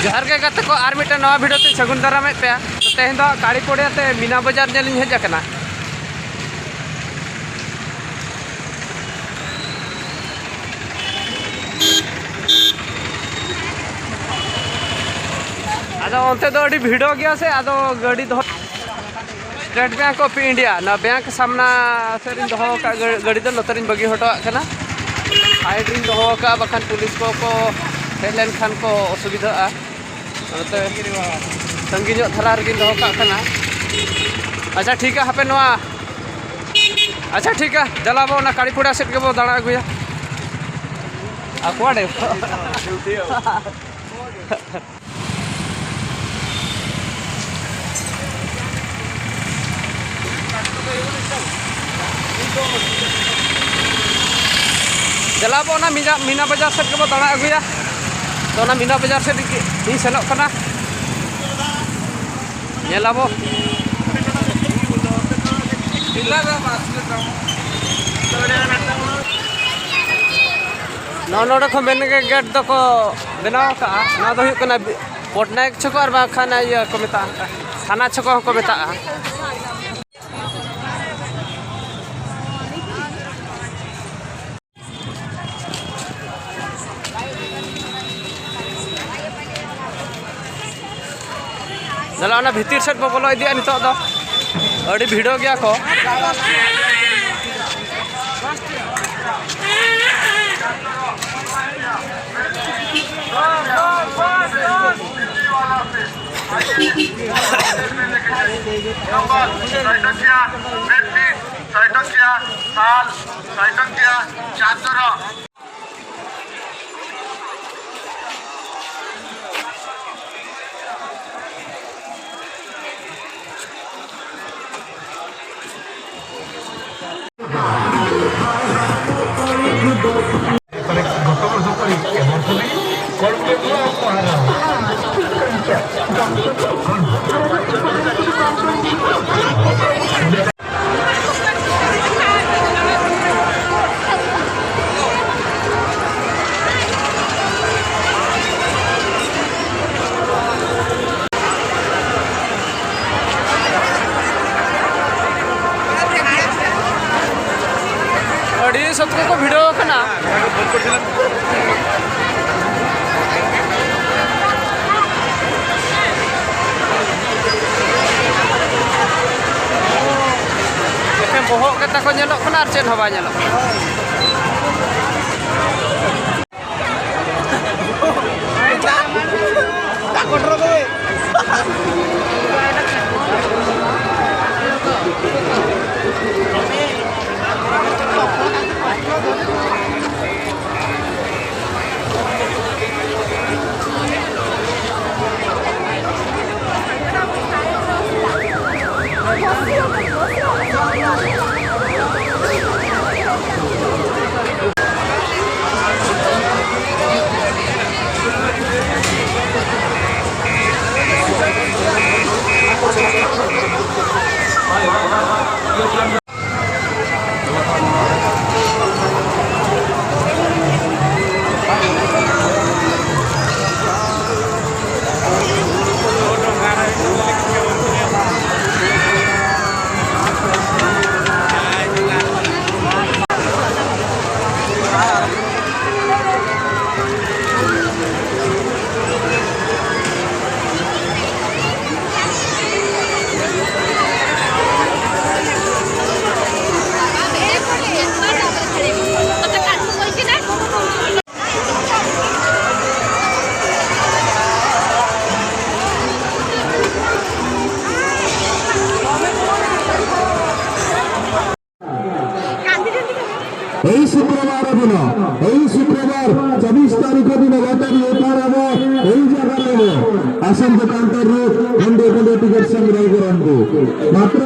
जोहार के गाते को आर मिटे नवा भिडियो ते सगुन दाराम पे तो तेहन दो काड़ी कोड़े ते मीना बाजार नेलिन हेज आकना आदो ओंते दो अडी भिड़ो गया से आदो गाड़ी दो स्टेट बैंक ऑफ इंडिया ना बैंक सामना सेरिन दो का गाड़ी दो नतरिन बगी हटो आकना साइड रिन दो का बखान पुलिस को हेलन खान को असुविधा संगीन थाला रगिन दो का खाना। अच्छा ठीक है हापे नवा अच्छा ठीक है जलाबो ना काड़ीपुड़ा सेट के बो दाड़ा अगुया आकुआडे जलाबो ना मीना बाजार सेट के बो दाड़ा अगुया तो ना मीना बाजार सेट ही सेनोक कना नेलाबो नोडे को मेन गेट दो को बनाव का ना दो हुयुग कना पटनायक छको और बाखान इया को मेता थाना छको को मेता जला ना भीतर सेट बो बोलो इदिया नितो दो अड़ी भिड़ो गया को सबको को भिड़ो कना बोहक के ताको नेलो कना आर चेन हवा नेलो शुक्रवार दिन शुक्रवार 24 तारीख दिन रात्रि 11 जगह आसन दुकान खंडे खंडे टिकट संग्रह करूँ मात्र